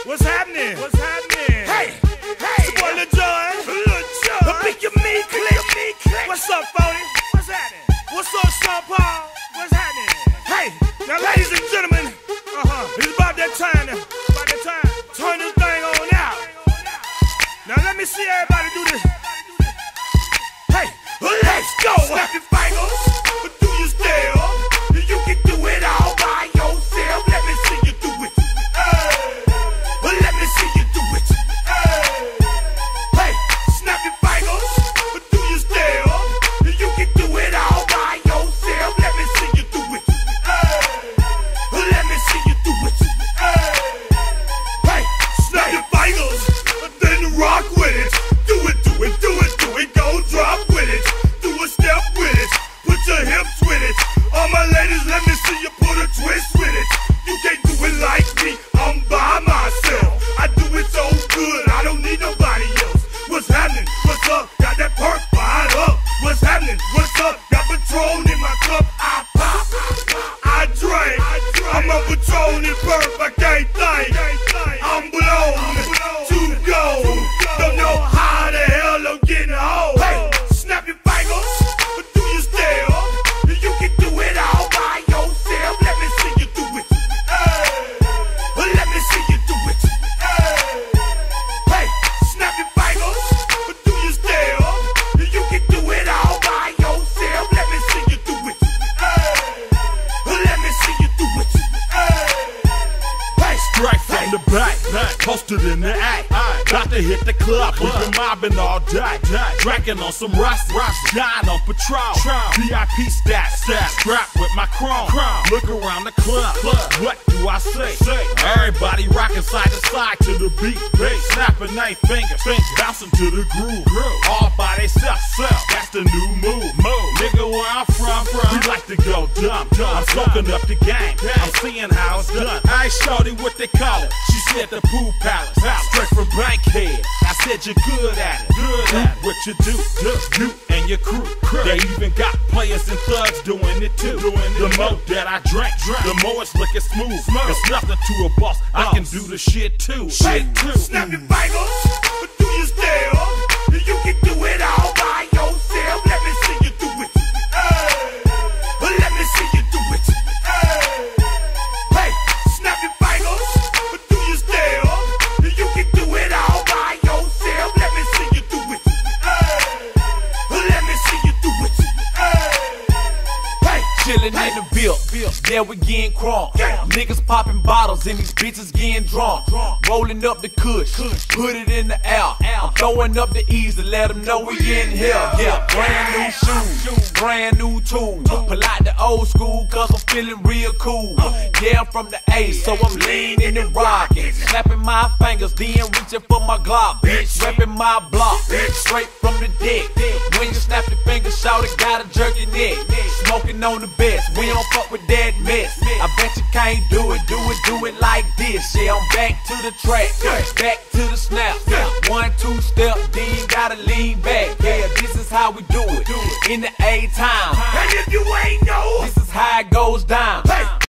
What's happening? What's happening? Hey, it's your boy Lil Jon. The Pick Your Me Click. What's up, Phony? What's happening? What's up, Sean Paul? What's happening? Hey, now ladies and gentlemen, it's about that time. Turn this thing on out. Now let me see everybody do this. Hey, let's go. Snap your fingers, but do you still? You can do it all by yourself. Let me see you do it. Let me see you do it. Hey, snap your fingers, but do you still? You can do it all by yourself. Let me see you do it. Let me see you do it. Hey, snap your fingers, then rock with it. Do it, go drop with it. Do a step with it, put your hips with it. All my ladies, let me see you put a twist with it. You can't do it like me, I'm by myself. I do it so good, I don't need nobody else. What's happening? What's up? Got that perk fired up. What's happening? What's up? Got Patron in my cup. I pop, I drink. I'm a Patron and perk, I can't think. I'm blown to go. Don't know how the hell I'm getting home. Hey, snap your fingers, but do you still? You can do it all by yourself. Let me see you do it. Let me see you do it. Hey, snap your fingers, but do you still? You can do it all by yourself. Let me see you do it. Let me see you do it. Hey, Straight from the back, posted in the act. Got to hit the club, we've been mobbing all day. Drinking on some rust, dying on Patron. VIP stats, strapped with my chrome. Look around the club, what do I say? Everybody rocking side to side to the beat. Snapping they fingers, bouncing to the groove. All by themselves, that's the new move. Nigga, where I'm from, we like to go dumb. I'm soaking up the game, I'm seeing how it's done. I ain't shorty what they call it, she said the Pool Palace. Straight from Bankhead, I said you're good at it. What you do, you and your crew. They even got players and thugs doing it too. The more that I drink, the more it's looking smooth. It's nothing to a boss, I can do the shit too. hey, snap your fingers, but do you still? You can do it all by yourself. Let me see you do it. Let me see you do it. Hey, snap your fingers, but do you still? You can do it all by yourself. Let me see you do it. Let me see you do it. Hey, Chillin' in the bill, yeah, we getting crunk. Niggas popping bottles and these bitches getting drunk. Rolling up the kush, put it in the air. I'm throwing up the E's to let them know we in here. Yeah, brand new shoes, brand new tools. Pull out the old school cause I'm feeling real cool. Yeah, I'm from the A, so I'm leaning and rocking. Snapping my fingers, then reaching for my Glock. Bitch, repping my block, straight from the deck. When you snap your fingers, shout it, gotta jerk your neck. Smoking on the best, we don't fuck with that mess. I bet you can't do it like this. Yeah, I'm back to the track, back to the snap. 1, 2 step, then you gotta lean back. Yeah, this is how we do it in the A-time. and if you ain't know, This is how it goes down. hey.